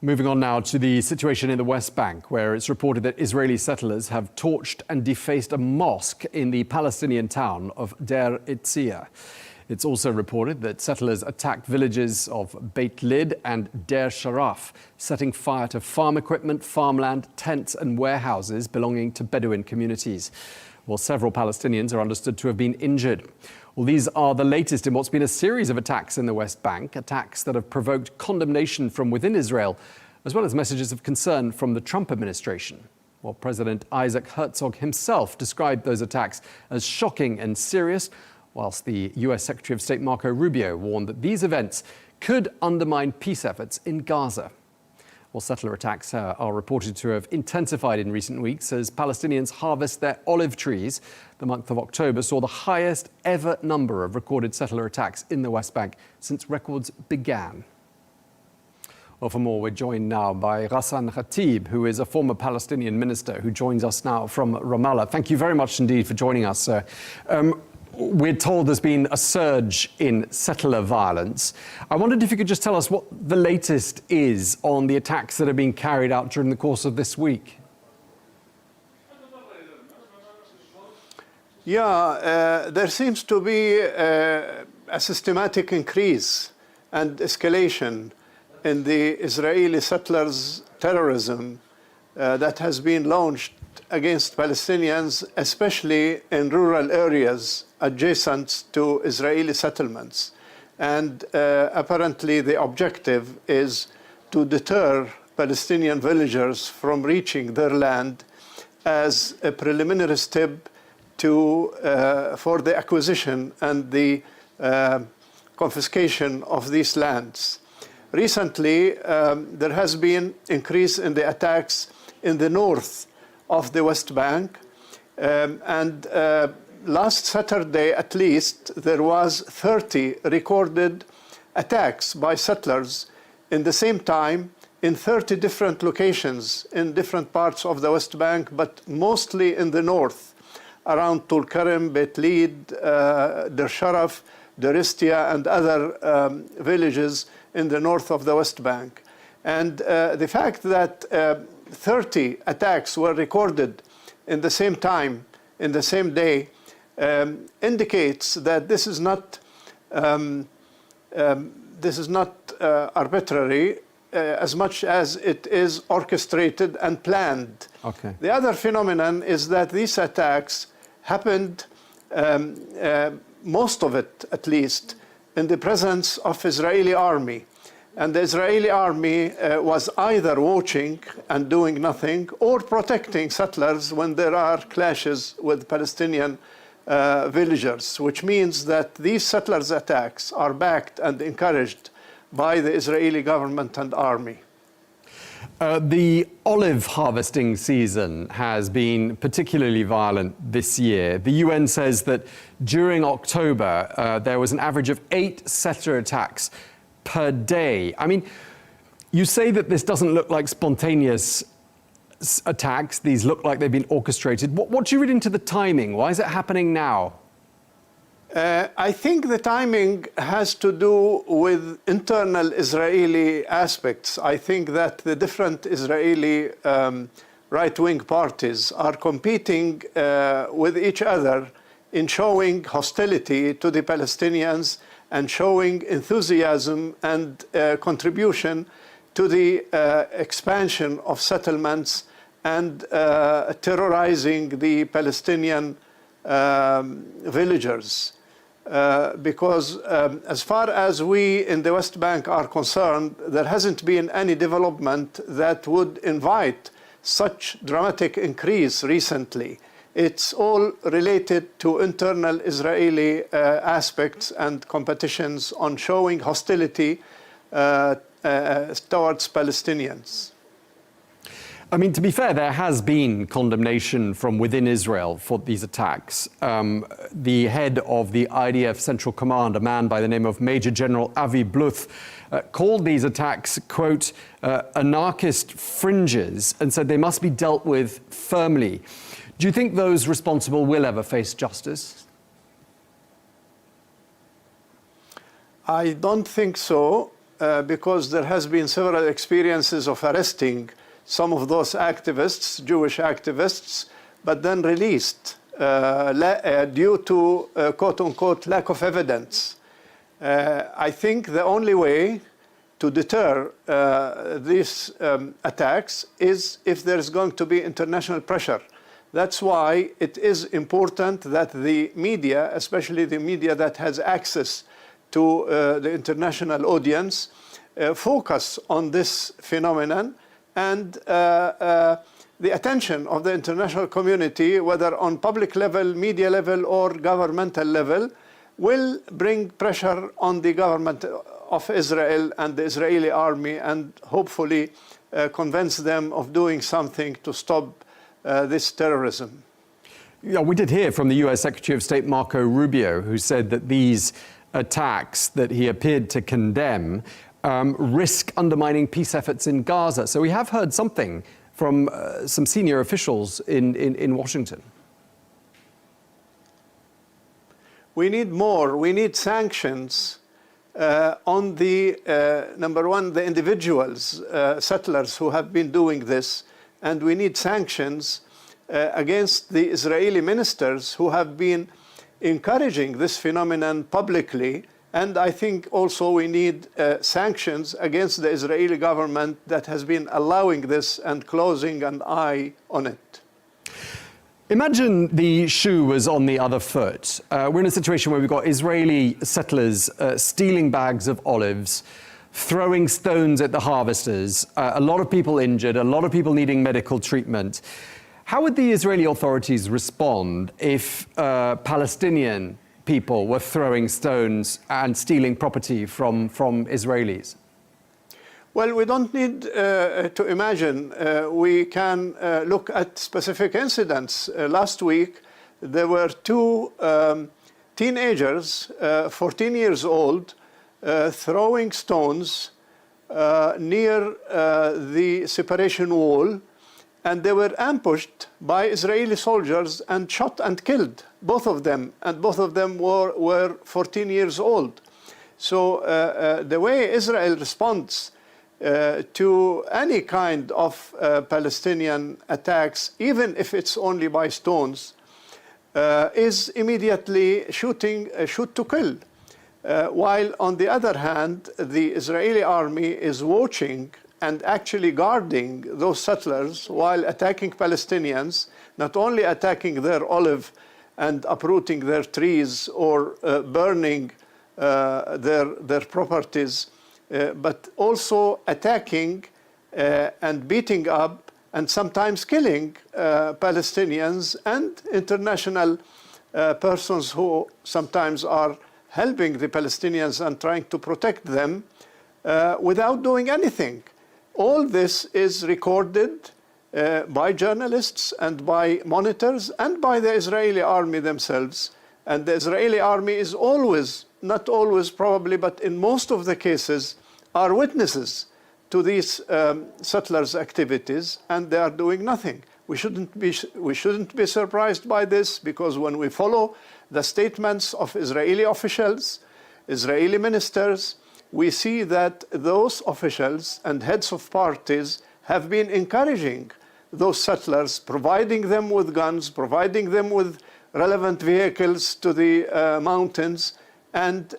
Moving on now to the situation in the West Bank, where it's reported that Israeli settlers have torched and defaced a mosque in the Palestinian town of Deir Itzia. It's also reported that settlers attacked villages of Beit Lid and Deir Sharaf, setting fire to farm equipment, farmland, tents and warehouses belonging to Bedouin communities. While several Palestinians are understood to have been injured. Well, these are the latest in what's been a series of attacks in the West Bank, attacks that have provoked condemnation from within Israel, as well as messages of concern from the Trump administration. Well, President Isaac Herzog himself described those attacks as shocking and serious, whilst the US Secretary of State Marco Rubio warned that these events could undermine peace efforts in Gaza. Well, settler attacks are reported to have intensified in recent weeks as Palestinians harvest their olive trees. The month of October saw the highest ever number of recorded settler attacks in the West Bank since records began. Well, for more, we're joined now by Ghassan Khatib, who is a former Palestinian minister who joins us now from Ramallah. Thank you very much indeed for joining us, sir. We're told there's been a surge in settler violence. I wondered if you could just tell us what the latest is on the attacks that are being carried out during the course of this week. Yeah, there seems to be a systematic increase and escalation in the Israeli settlers' terrorism that has been launched against Palestinians, especially in rural areas adjacent to Israeli settlements. And apparently the objective is to deter Palestinian villagers from reaching their land as a preliminary step to, for the acquisition and the confiscation of these lands. Recently, there has been increase in the attacks in the north of the West Bank, and last Saturday at least there was 30 recorded attacks by settlers in the same time in 30 different locations in different parts of the West Bank, but mostly in the north around Tul Karim, Beit Lid, Deir Sharaf, Deir Itzia and other villages in the north of the West Bank. And the fact that 30 attacks were recorded in the same time, in the same day, indicates that this is not arbitrary as much as it is orchestrated and planned. Okay. The other phenomenon is that these attacks happened, most of it at least, in the presence of Israeli army. And the Israeli army was either watching and doing nothing or protecting settlers when there are clashes with Palestinian villagers, which means that these settlers' attacks are backed and encouraged by the Israeli government and army. The olive harvesting season has been particularly violent this year. The UN says that during October, there was an average of 8 settler attacks per day. I mean, you say that this doesn't look like spontaneous attacks. These look like they've been orchestrated. What do you read into the timing? Why is it happening now? I think the timing has to do with internal Israeli aspects. I think that the different Israeli right-wing parties are competing with each other in showing hostility to the Palestinians and showing enthusiasm and contribution to the expansion of settlements and terrorizing the Palestinian villagers. Because as far as we in the West Bank are concerned, there hasn't been any development that would invite such dramatic increase recently. It's all related to internal Israeli aspects and competitions on showing hostility towards Palestinians. I mean, to be fair, there has been condemnation from within Israel for these attacks. The head of the IDF Central Command, a man by the name of Major General Avi Bluth, called these attacks, quote, anarchist fringes, and said they must be dealt with firmly. Do you think those responsible will ever face justice? I don't think so. because there has been several experiences of arresting some of those activists, Jewish activists, but then released due to quote-unquote lack of evidence. I think the only way to deter these attacks is if there's going to be international pressure. That's why it is important that the media, especially the media that has access to the international audience, focus on this phenomenon, and the attention of the international community, whether on public level, media level, or governmental level, will bring pressure on the government of Israel and the Israeli army, and hopefully convince them of doing something to stop this terrorism. Yeah, we did hear from the US Secretary of State Marco Rubio, who said that these attacks that he appeared to condemn risk undermining peace efforts in Gaza. So we have heard something from some senior officials in Washington. We need more. We need sanctions on the, number one, the individuals, settlers who have been doing this. And we need sanctions against the Israeli ministers who have been encouraging this phenomenon publicly. And I think also we need sanctions against the Israeli government that has been allowing this and closing an eye on it. Imagine the shoe was on the other foot. We're in a situation where we've got Israeli settlers stealing bags of olives, throwing stones at the harvesters, a lot of people injured, a lot of people needing medical treatment. How would the Israeli authorities respond if Palestinian people were throwing stones and stealing property from Israelis? Well, we don't need to imagine. We can look at specific incidents. Last week, there were two teenagers, 14 years old, throwing stones near the separation wall, and they were ambushed by Israeli soldiers and shot and killed, both of them, and both of them were 14 years old. So the way Israel responds to any kind of Palestinian attacks, even if it's only by stones, is immediately shoot to kill. While on the other hand, the Israeli army is watching and actually guarding those settlers while attacking Palestinians, not only attacking their olive and uprooting their trees or burning their properties, but also attacking and beating up and sometimes killing Palestinians and international persons who sometimes are helping the Palestinians and trying to protect them without doing anything. All this is recorded by journalists and by monitors and by the Israeli army themselves. And the Israeli army is always, not always probably, but in most of the cases, are witnesses to these settlers' activities, and they are doing nothing. We shouldn't be surprised by this, because when we follow the statements of Israeli officials, Israeli ministers, we see that those officials and heads of parties have been encouraging those settlers, providing them with guns, providing them with relevant vehicles to the mountains, and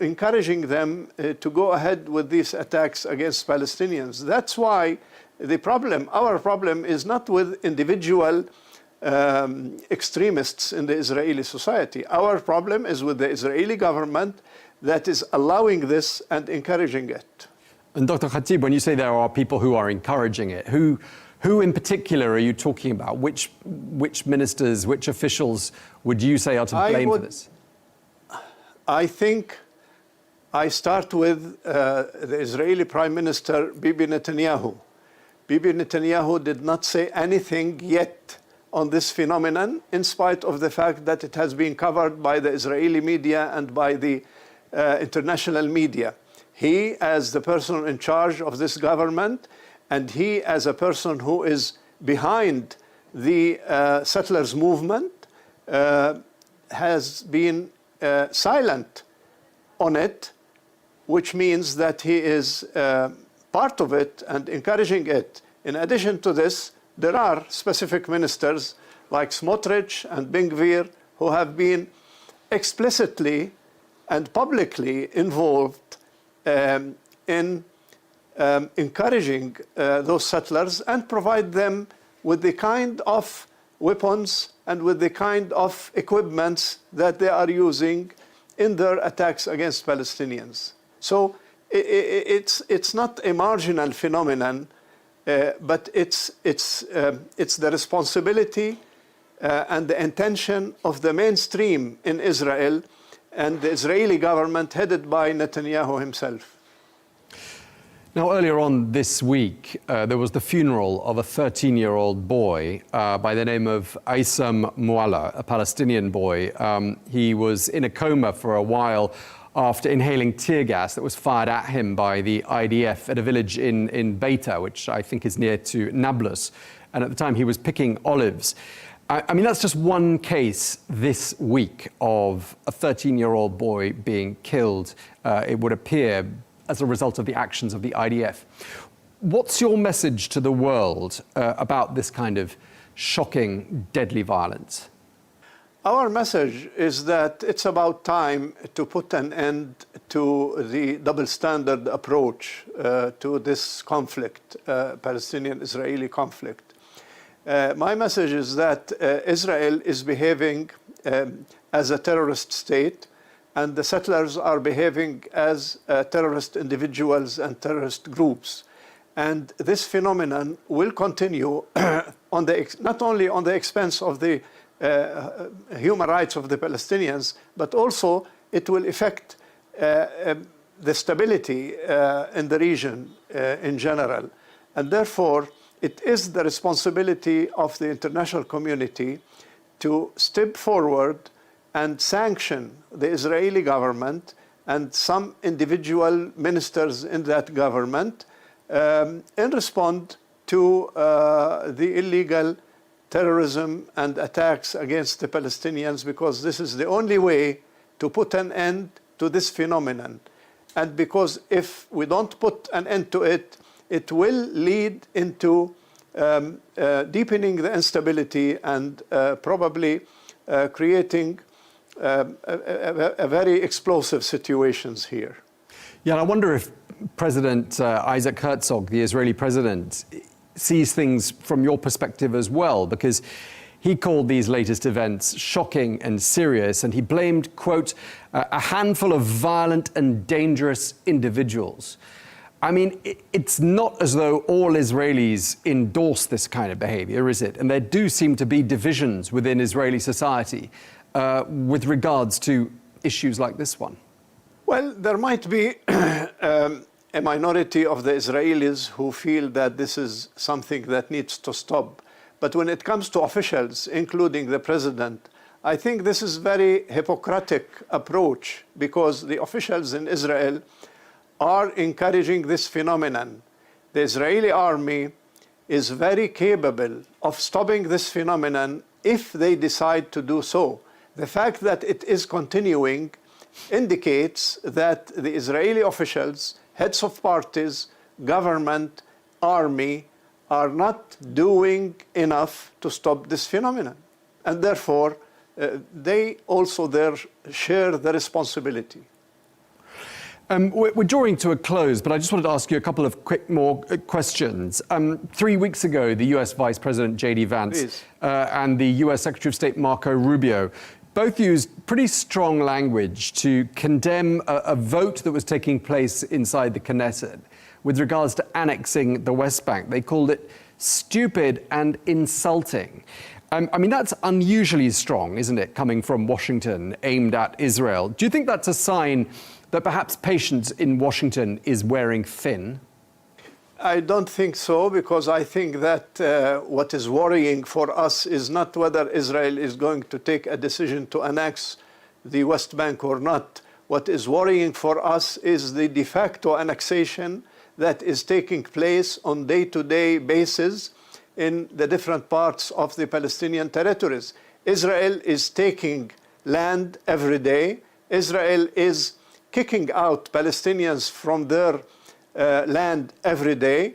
encouraging them to go ahead with these attacks against Palestinians. That's why our problem is not with individual extremists in the Israeli society. Our problem is with the Israeli government that is allowing this and encouraging it. And Dr. Khatib, when you say there are people who are encouraging it, who in particular are you talking about? Which ministers, which officials would you say are to blame for this? I think I start with the Israeli Prime Minister, Bibi Netanyahu. Bibi Netanyahu did not say anything yet on this phenomenon, in spite of the fact that it has been covered by the Israeli media and by the international media. He, as the person in charge of this government, and he, as a person who is behind the settlers' movement, has been silent on it, which means that he is part of it and encouraging it. In addition to this, there are specific ministers like Smotrich and Ben Gvir who have been explicitly and publicly involved in encouraging those settlers and provide them with the kind of weapons and with the kind of equipments that they are using in their attacks against Palestinians. So it's not a marginal phenomenon, but it's the responsibility and the intention of the mainstream in Israel and the Israeli government headed by Netanyahu himself. Now, earlier on this week, there was the funeral of a 13-year-old boy by the name of Aissam Moualla, a Palestinian boy. He was in a coma for a while after inhaling tear gas that was fired at him by the IDF at a village in Beita, which I think is near to Nablus. And at the time, he was picking olives. I mean, that's just one case this week of a 13-year-old boy being killed, it would appear, as a result of the actions of the IDF. What's your message to the world about this kind of shocking, deadly violence? Our message is that it's about time to put an end to the double standard approach to this conflict, Palestinian-Israeli conflict. My message is that Israel is behaving as a terrorist state, and the settlers are behaving as terrorist individuals and terrorist groups. And this phenomenon will continue not only on the expense of the human rights of the Palestinians, but also it will affect the stability in the region in general. And therefore, it is the responsibility of the international community to step forward and sanction the Israeli government and some individual ministers in that government in response to the illegal terrorism and attacks against the Palestinians, because this is the only way to put an end to this phenomenon. And because if we don't put an end to it, it will lead into deepening the instability and probably creating a very explosive situations here. Yeah, and I wonder if President Isaac Herzog, the Israeli president, sees things from your perspective as well, because he called these latest events shocking and serious, and he blamed, quote, a handful of violent and dangerous individuals. I mean, it's not as though all Israelis endorse this kind of behavior, is it? And there do seem to be divisions within Israeli society with regards to issues like this one. Well, there might be a minority of the Israelis who feel that this is something that needs to stop. But when it comes to officials, including the president, I think this is very hypocritic approach, because the officials in Israel are encouraging this phenomenon. The Israeli army is very capable of stopping this phenomenon if they decide to do so. The fact that it is continuing indicates that the Israeli officials, heads of parties, government, army, are not doing enough to stop this phenomenon. And therefore, they also share the responsibility. We're drawing to a close, but I just wanted to ask you a couple of more questions. 3 weeks ago, the US Vice President J.D. Vance and the US Secretary of State Marco Rubio both used pretty strong language to condemn a vote that was taking place inside the Knesset with regards to annexing the West Bank. They called it stupid and insulting. I mean, that's unusually strong, isn't it, coming from Washington, aimed at Israel. Do you think that's a sign that perhaps patience in Washington is wearing thin? I don't think so, because I think that what is worrying for us is not whether Israel is going to take a decision to annex the West Bank or not. What is worrying for us is the de facto annexation that is taking place on day-to-day basis in the different parts of the Palestinian territories. Israel is taking land every day. Israel is kicking out Palestinians from their land every day.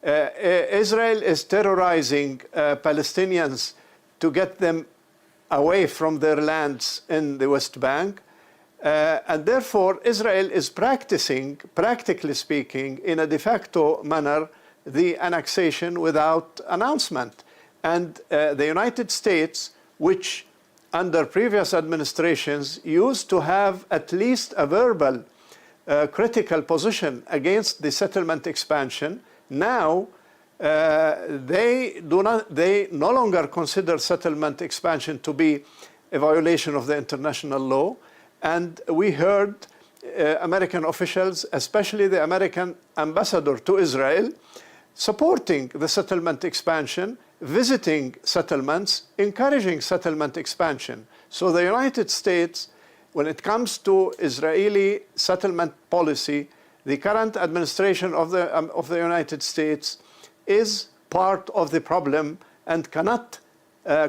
Israel is terrorizing Palestinians to get them away from their lands in the West Bank. And therefore, Israel is practicing, practically speaking, in a de facto manner, the annexation without announcement. And the United States, which under previous administrations used to have at least a verbal critical position against the settlement expansion, now they no longer consider settlement expansion to be a violation of the international law. And we heard American officials, especially the American ambassador to Israel, supporting the settlement expansion, visiting settlements, encouraging settlement expansion. So the United States, when it comes to Israeli settlement policy, the current administration of the United States is part of the problem and cannot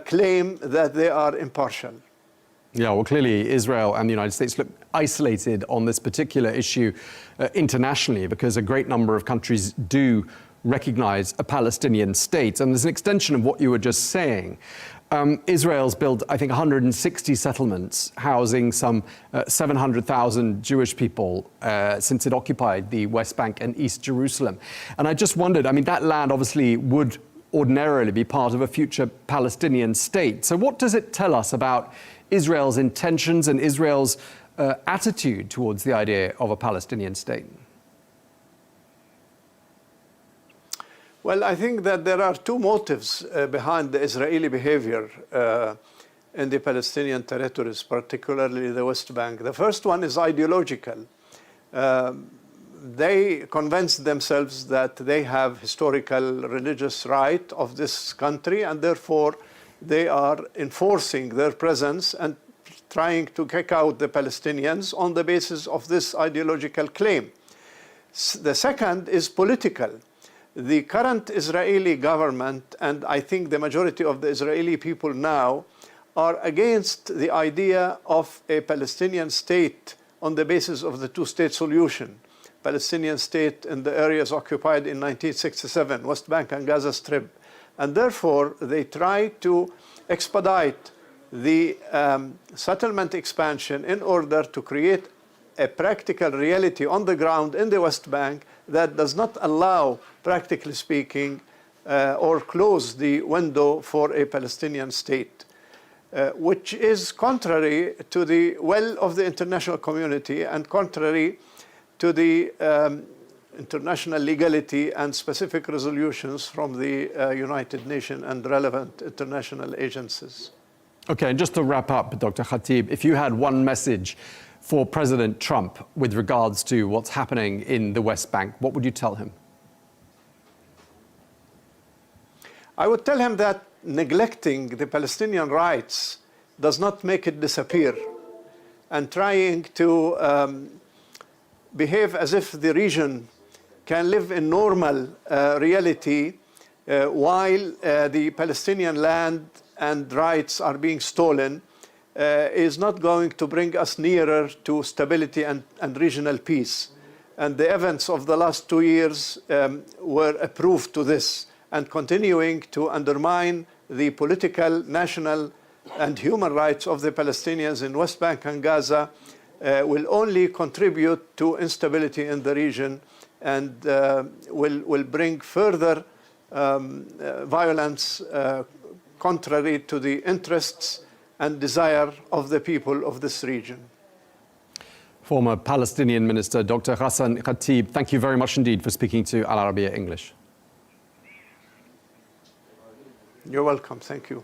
claim that they are impartial. Yeah, well, clearly Israel and the United States look isolated on this particular issue internationally, because a great number of countries do recognize a Palestinian state. And there's an extension of what you were just saying. Israel's built, I think, 160 settlements housing some 700,000 Jewish people since it occupied the West Bank and East Jerusalem. And I just wondered, I mean, that land obviously would ordinarily be part of a future Palestinian state. So what does it tell us about Israel's intentions and Israel's attitude towards the idea of a Palestinian state? Well, I think that there are two motives behind the Israeli behavior in the Palestinian territories, particularly the West Bank. The first one is ideological. They convince themselves that they have historical religious right of this country, and therefore they are enforcing their presence and trying to kick out the Palestinians on the basis of this ideological claim. The second is political. The current Israeli government, and I think the majority of the Israeli people now, are against the idea of a Palestinian state on the basis of the two-state solution. Palestinian state in the areas occupied in 1967, West Bank and Gaza Strip. And therefore, they try to expedite the settlement expansion in order to create a practical reality on the ground in the West Bank that does not allow, practically speaking, or close the window for a Palestinian state, which is contrary to the will of the international community and contrary to the international legality and specific resolutions from the United Nations and relevant international agencies. Okay, and just to wrap up, Dr. Khatib, if you had one message for President Trump with regards to what's happening in the West Bank, what would you tell him? I would tell him that neglecting the Palestinian rights does not make it disappear, and trying to behave as if the region can live in normal reality while the Palestinian land and rights are being stolen is not going to bring us nearer to stability and regional peace. And the events of the last 2 years were a proof to this, and continuing to undermine the political, national, and human rights of the Palestinians in West Bank and Gaza will only contribute to instability in the region and will bring further violence contrary to the interests and desire of the people of this region. Former Palestinian Minister Dr. Ghassan Khatib, thank you very much indeed for speaking to Al Arabiya English. You're welcome. Thank you.